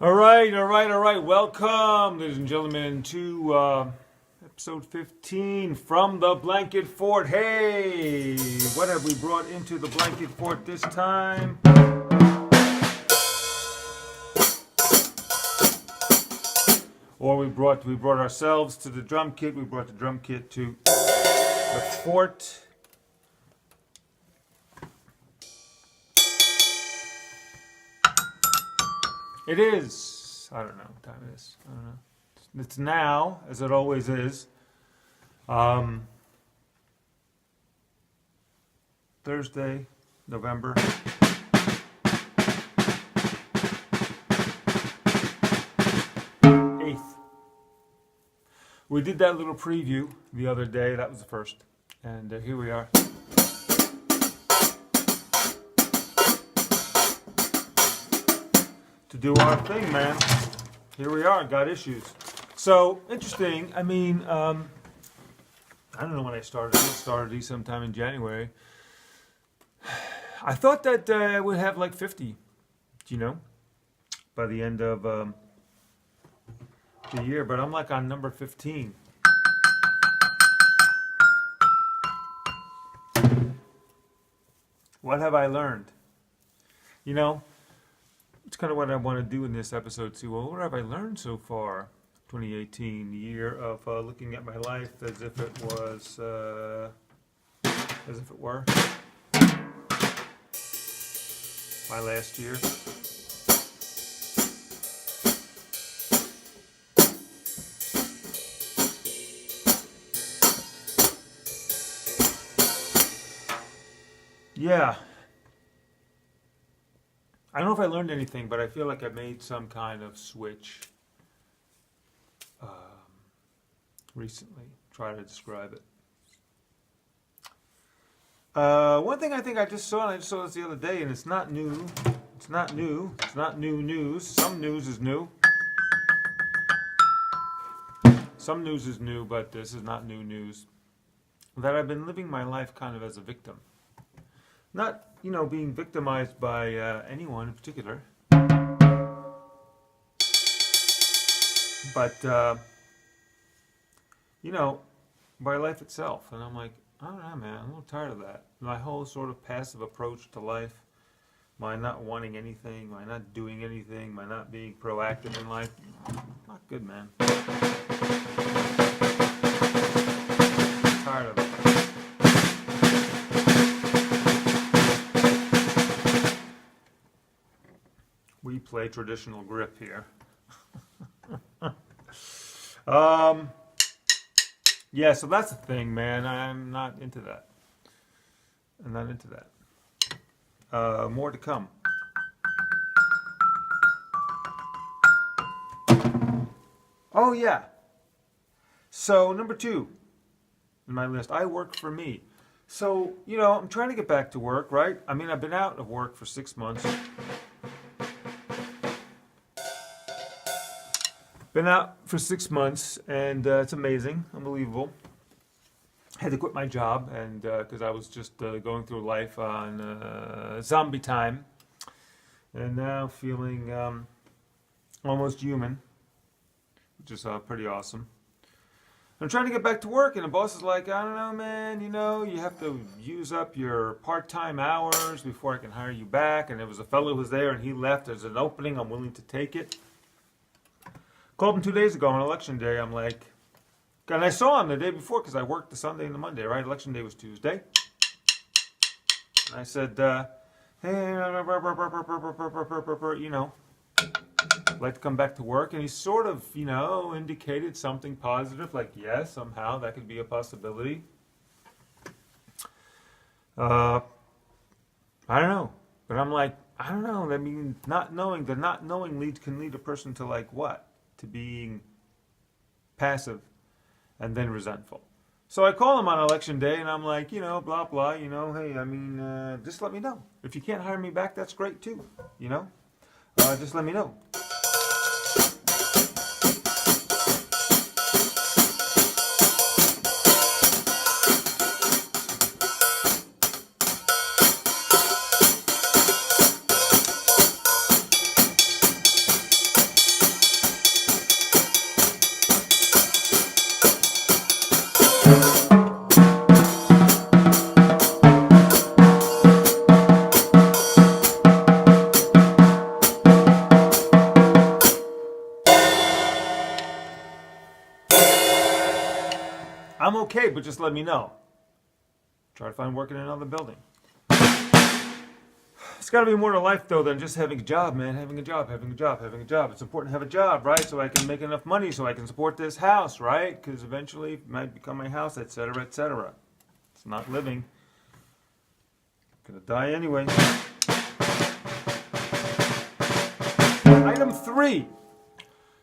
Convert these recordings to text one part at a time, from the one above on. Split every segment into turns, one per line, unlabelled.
All right. Welcome, ladies and gentlemen, to episode 15 from the Blanket Fort. Hey, what have we brought into the Blanket Fort this time? Or we brought ourselves to the drum kit. We brought the drum kit to the fort. It is, I don't know what time it is. I don't know. It's now, as it always is. Thursday, November 8th. We did that little preview the other day. That was the first. And here we are. To do our thing, man. Here we are, got issues. So, interesting. I mean, I don't know when I started. I started these sometime in January. I thought that I would have like 50, by the end of the year, but I'm like on number 15. What have I learned? It's kind of what I want to do in this episode too. Well, what have I learned so far? 2018, year of looking at my life as if it was, as if it were my last year. Yeah. I don't know if I learned anything, but I feel like I made some kind of switch recently. Try to describe it. One thing I think I just saw, and I just saw this the other day, and it's not new. It's not new. It's not new news. Some news is new. Some news is new, but this is not new news. That I've been living my life kind of as a victim. Not, being victimized by anyone in particular. But, by life itself. And I'm like, I don't know, man, I'm a little tired of that. My whole sort of passive approach to life, my not wanting anything, my not doing anything, my not being proactive in life, not good, man. Tired of it. We play traditional grip here. Yeah, so that's the thing, man. I'm not into that. I'm not into that. More to come. Oh, yeah. So, number 2 in my list, I work for me. So, I'm trying to get back to work, right? I mean, I've been out of work for 6 months. Been out for 6 months, and it's amazing, unbelievable. Had to quit my job, and because I was just going through life on zombie time, and now feeling almost human, which is pretty awesome. I'm trying to get back to work, and the boss is like, I don't know, man, you have to use up your part-time hours before I can hire you back. And there was a fellow who was there, and he left. There's an opening. I'm willing to take it. Called him 2 days ago on election day. I'm like, and I saw him the day before because I worked the Sunday and the Monday, right? Election day was Tuesday. And I said, hey, I'd like to come back to work. And he sort of, indicated something positive, like, yes, somehow that could be a possibility. I don't know. But I'm like, I don't know. I mean, the not knowing can lead a person to like what? To being passive and then resentful. So I call him on election day and I'm like, blah, blah, hey, I mean, just let me know. If you can't hire me back, that's great too, just let me know. I'm okay, but just let me know. Try to find work in another building. It's got to be more to life, though, than just having a job, man. Having a job. It's important to have a job, right? So I can make enough money so I can support this house, right? Because eventually it might become my house, etc., etc. It's not living. Gonna die anyway. Item 3.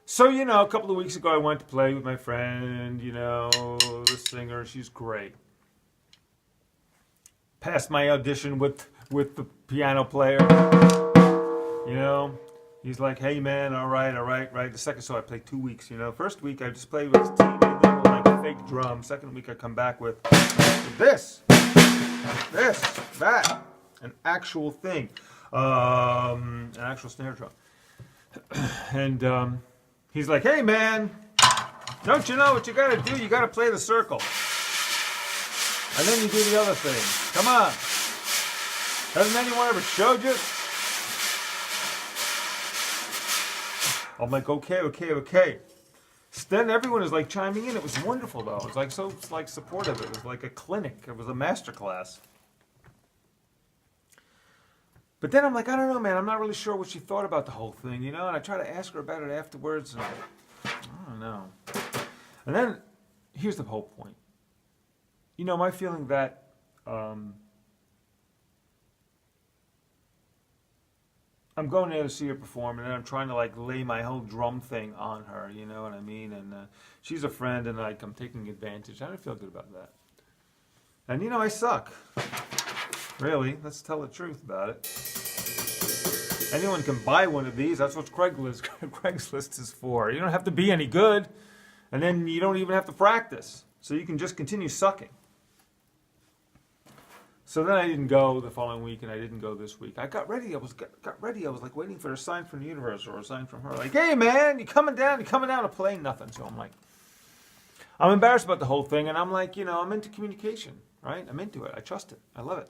So, a couple of weeks ago I went to play with my friend, the singer. She's great. Passed my audition with the piano player. He's like, hey man, all right. The second, so I played 2 weeks, First week I just played with a teeny little like fake drum. Second week I come back with this, that, an actual thing, an actual snare drum. And he's like, hey man, don't you know what you gotta do? You gotta play the circle. And then you do the other thing. Come on. Hasn't anyone ever showed you? I'm like, okay. Then everyone is like chiming in. It was wonderful though. It was like so supportive. It was like a clinic. It was a master class. But then I'm like, I don't know, man. I'm not really sure what she thought about the whole thing, And I try to ask her about it afterwards, and I don't know. And then here's the whole point. My feeling that I'm going there to see her perform, and then I'm trying to lay my whole drum thing on her, you know what I mean? And she's a friend, and I'm taking advantage. I don't feel good about that. And I suck. Really, let's tell the truth about it. Anyone can buy one of these. That's what Craigslist is for. You don't have to be any good, and then you don't even have to practice. So you can just continue sucking. So then I didn't go the following week, and I didn't go this week. I got ready. I was like waiting for a sign from the universe or a sign from her. Like, hey man, you coming down to play? Nothing. So I'm like, I'm embarrassed about the whole thing, and I'm like, I'm into communication, right? I'm into it. I trust it. I love it.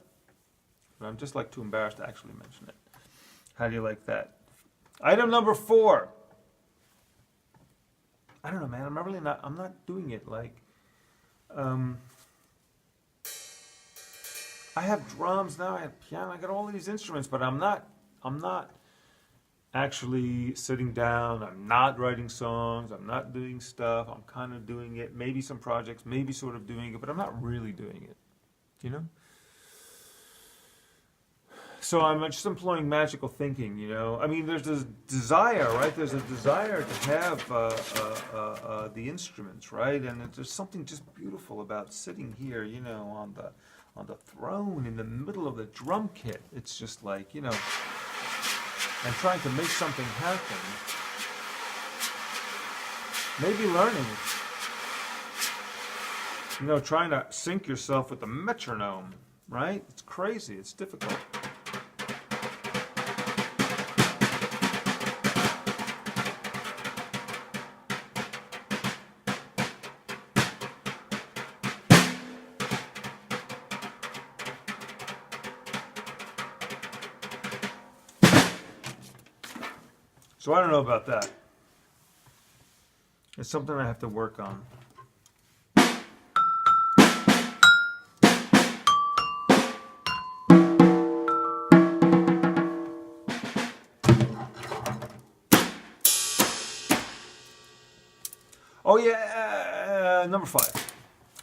But I'm just too embarrassed to actually mention it. How do you like that? Item number 4. I don't know, man. I'm not doing it I have drums now, I have piano, I got all these instruments, but I'm not actually sitting down, I'm not writing songs, I'm not doing stuff, I'm kind of doing it, maybe some projects, maybe sort of doing it, but I'm not really doing it, So I'm just employing magical thinking, I mean, there's this desire, right? There's a desire to have the instruments, right? And there's something just beautiful about sitting here, on the throne in the middle of the drum kit. It's just and trying to make something happen. Maybe learning, trying to sync yourself with the metronome, right? It's crazy, it's difficult. So I don't know about that. It's something I have to work on. Oh yeah, number 5.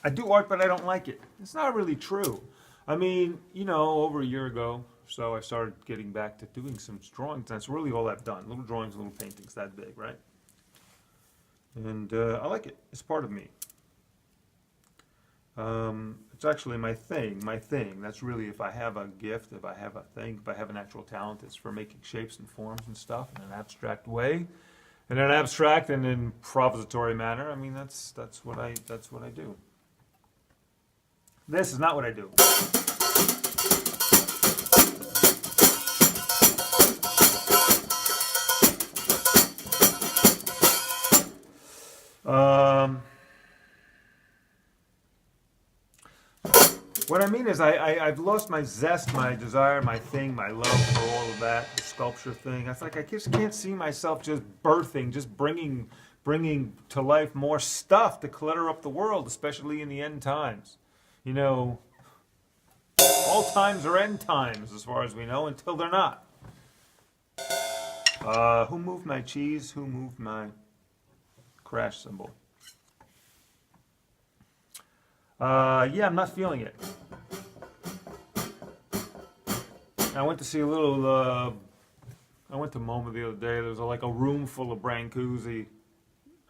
I do art, but I don't like it. It's not really true. I mean, over a year ago, so I started getting back to doing some drawings. That's really all I've done. Little drawings, little paintings, that big, right? And I like it. It's part of me. It's actually my thing. That's really, if I have a gift, if I have a thing, if I have a natural talent, it's for making shapes and forms and stuff in an abstract way. In an abstract and improvisatory manner. I mean, that's what I do. This is not what I do. What I mean is I've lost my zest, my desire, my thing, my love for all of that, the sculpture thing. It's like I just can't see myself just birthing, just bringing to life more stuff to clutter up the world, especially in the end times. You know, all times are end times as far as we know until they're not. Who moved my cheese? Who moved my crash symbol? Yeah, I'm not feeling it. I went to see a little, I went to MoMA the other day. There was like a room full of Brancusi.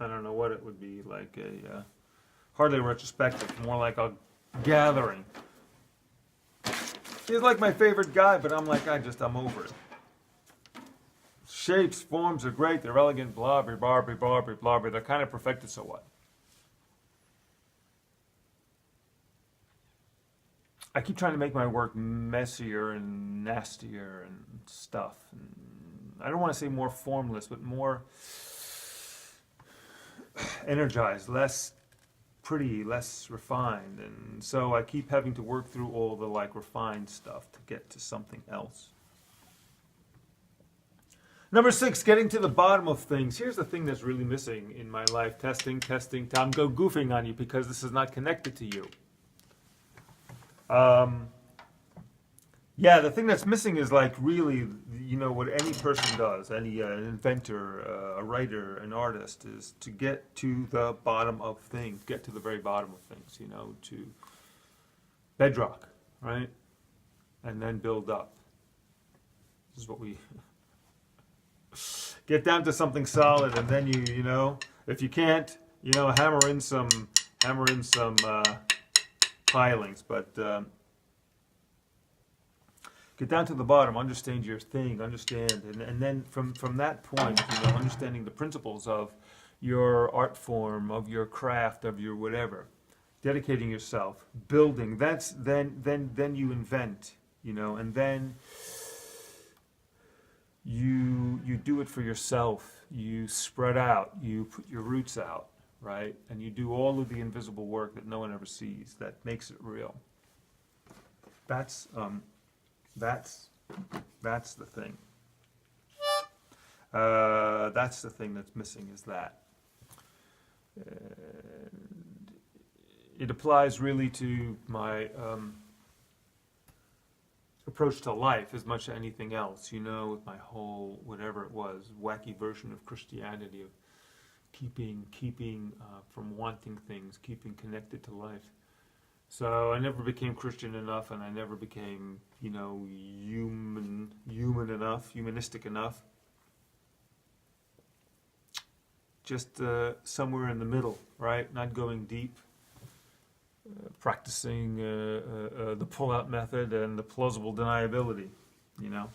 I don't know what it would be, like a, hardly a retrospective, more like a gathering. He's like my favorite guy, but I'm like, I'm over it. Shapes, forms are great, they're elegant, blah, blah, blah, blah, blah, blah, blah. They're kind of perfected, so what? I keep trying to make my work messier and nastier and stuff. And I don't want to say more formless, but more energized, less pretty, less refined. And so I keep having to work through all the like refined stuff to get to something else. Number 6, getting to the bottom of things. Here's the thing that's really missing in my life. Testing. Tom, go goofing on you because this is not connected to you. Yeah, the thing that's missing is like really, you know, what any person does, any an inventor, a writer, an artist, is to get to the bottom of things, get to the very bottom of things, you know, to bedrock, right? And then build up. This is what we get down to something solid, and then you know, if you can't, you know, hammer in some pilings, but get down to the bottom, understand your thing, and then from that point, you know, understanding the principles of your art form, of your craft, of your whatever, dedicating yourself, building. That's then you invent, you know, and then you do it for yourself. You spread out, you put your roots out, right? And you do all of the invisible work that no one ever sees, that makes it real. That's the thing. That's the thing that's missing, is that. It applies really to my approach to life as much as anything else, you know, with my whole, whatever it was, wacky version of Christianity, of keeping from wanting things, keeping connected to life. So I never became Christian enough, and I never became, you know, human enough, humanistic enough. Just somewhere in the middle, right? Not going deep, practicing the pull-out method and the plausible deniability, you know.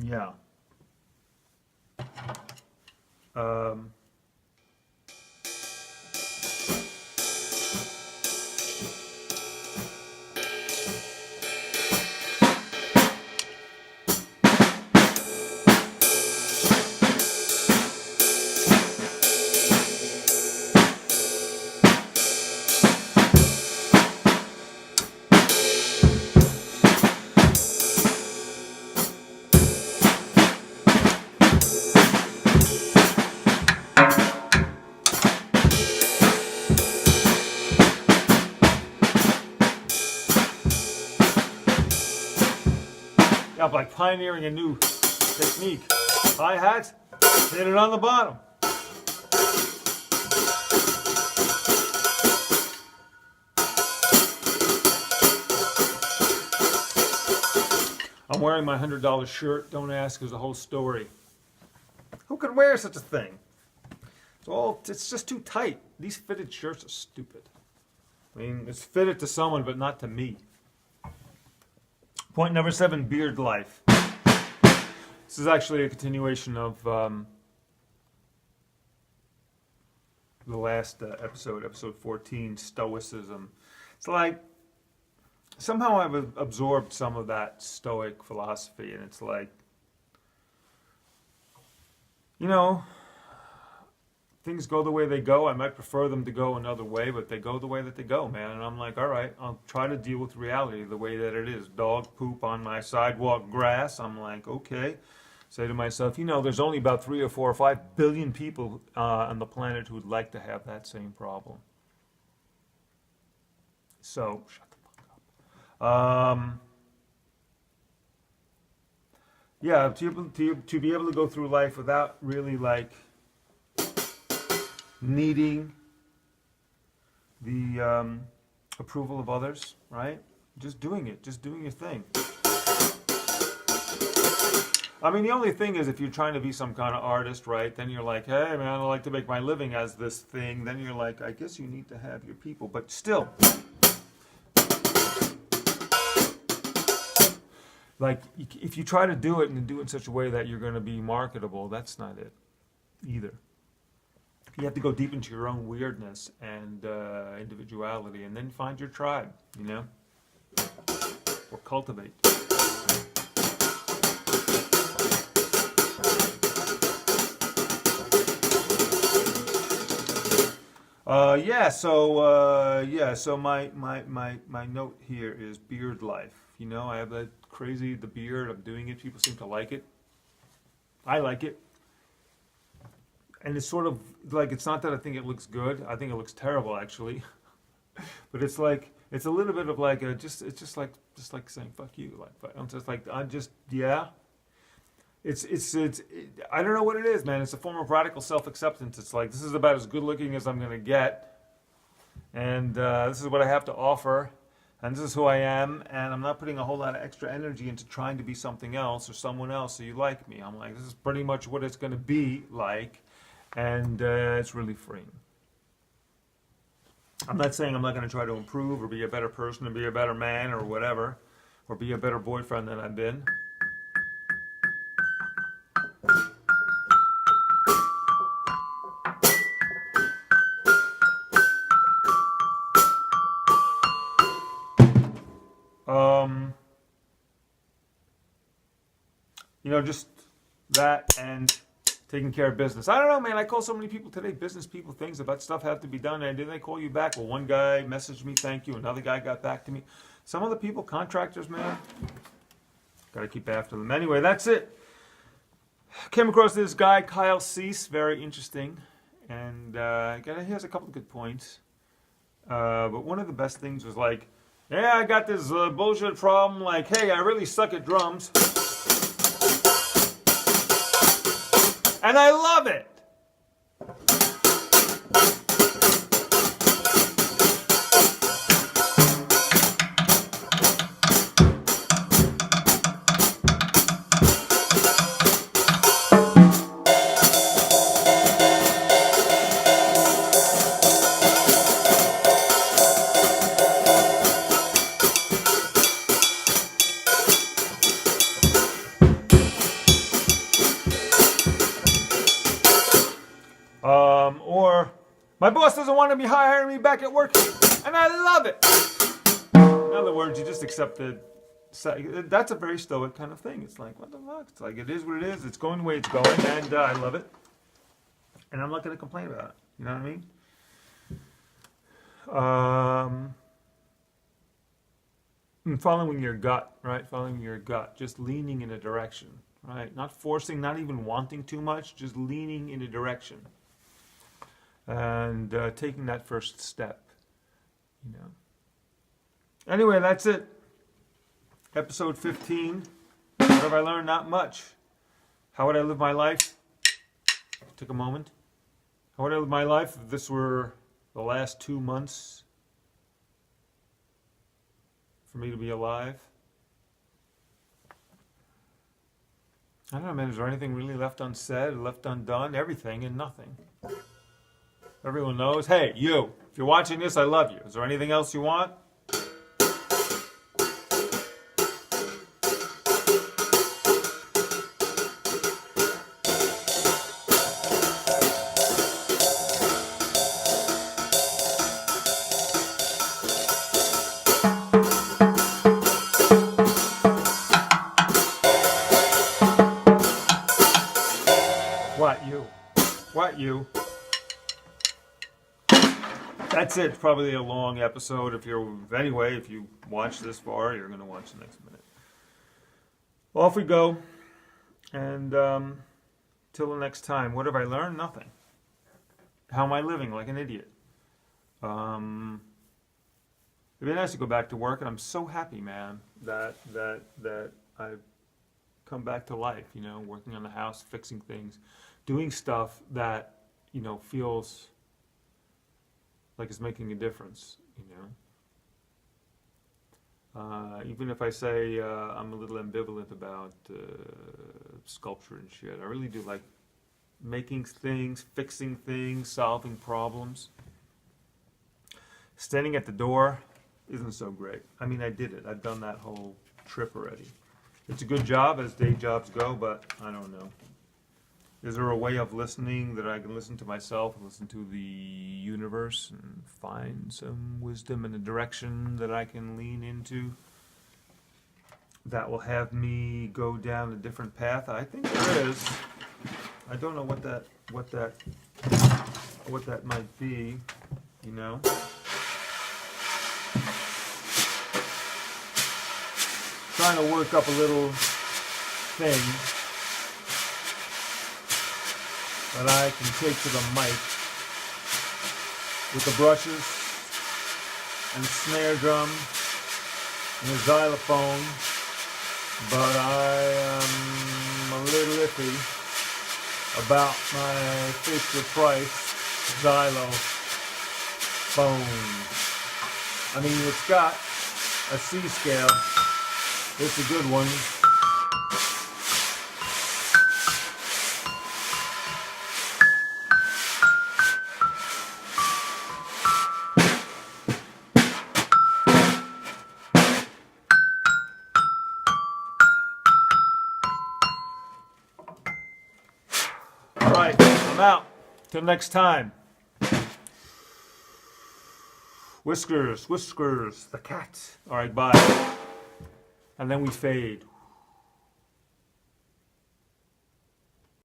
Yeah. Yeah, by pioneering a new technique. Hi-hat, hit it on the bottom. I'm wearing my $100 shirt. Don't ask, there's a whole story. Who could wear such a thing? It's just too tight. These fitted shirts are stupid. I mean, it's fitted to someone, but not to me. Point number 7, beard life. This is actually a continuation of the last episode 14, Stoicism. It's like, somehow I've absorbed some of that Stoic philosophy, and it's like, you know, things go the way they go. I might prefer them to go another way, but they go the way that they go, man. And I'm like, all right, I'll try to deal with reality the way that it is. Dog poop on my sidewalk grass. I'm like, okay. Say to myself, there's only about 3 or 4 or 5 billion people on the planet who would like to have that same problem. So, shut the fuck up. Yeah, to be able to go through life without really needing the approval of others, right? Just doing it, just doing your thing. I mean, the only thing is if you're trying to be some kind of artist, right, then you're like, hey, man, I like to make my living as this thing. Then you're like, I guess you need to have your people. But still, like, if you try to do it and do it in such a way that you're going to be marketable, that's not it either. You have to go deep into your own weirdness and individuality, and then find your tribe, or cultivate. So my note here is beard life. I have that crazy, the beard, I'm doing it, people seem to like it. I like it. And it's sort of like, it's not that I think it looks good, I think it looks terrible actually. But it's like, it's a little bit of like it's just like saying fuck you, like It's I don't know what it is, man. It's a form of radical self-acceptance. It's like, this is about as good looking as I'm going to get, and this is what I have to offer, and this is who I am, and I'm not putting a whole lot of extra energy into trying to be something else or someone else so you like me. I'm like, this is pretty much what it's going to be like, and it's really freeing. I'm not saying I'm not going to try to improve or be a better person or be a better man or whatever, or be a better boyfriend than I've been. Just that and taking care of business. I don't know, man. I call so many people today, business people, things about stuff have to be done, and didn't they call you back? Well, one guy messaged me, thank you. Another guy got back to me. Some other people, contractors, man, got to keep after them. Anyway, that's it. Came across this guy, Kyle Cease, very interesting, and he has a couple of good points. But one of the best things was like, yeah, I got this bullshit problem, like, hey, I really suck at drums. And I love it. Or my boss doesn't want to be hiring me back at work, and I love it. In other words, you just accept it. That's a very stoic kind of thing. It's like, what the fuck? It's like, it is what it is. It's going the way it's going, and I love it. And I'm not going to complain about it. You know what I mean? And following your gut, right? Following your gut. Just leaning in a direction, right? Not forcing, not even wanting too much. Just leaning in a direction. And taking that first step, Anyway, that's it. Episode 15. What have I learned? Not much. How would I live my life? Take a moment. How would I live my life if this were the last 2 months for me to be alive? I don't know, man. Is there anything really left unsaid, left undone? Everything and nothing. Everyone knows. Hey, you, if you're watching this, I love you. Is there anything else you want? What, you? that's it. Probably a long episode. If you watch this far, you're going to watch the next minute. Off we go. And till the next time. What have I learned? Nothing. How am I living like an idiot? It'd be nice to go back to work, and I'm so happy, man, that I've come back to life, working on the house, fixing things, doing stuff that, feels like it's making a difference, Even if I say I'm a little ambivalent about sculpture and shit, I really do like making things, fixing things, solving problems. Standing at the door isn't so great. I mean, I did it. I've done that whole trip already. It's a good job as day jobs go, but I don't know. Is there a way of listening that I can listen to myself and listen to the universe and find some wisdom and a direction that I can lean into that will have me go down a different path? I think there is. I don't know what that might be, Trying to work up a little thing that I can take to the mic with the brushes and snare drum and a xylophone, but I am a little iffy about my Fisher-Price xylophone. I mean, it's got a C scale. It's a good one. All right, I'm out. Till next time. Whiskers, the cat. All right, bye. And then we fade.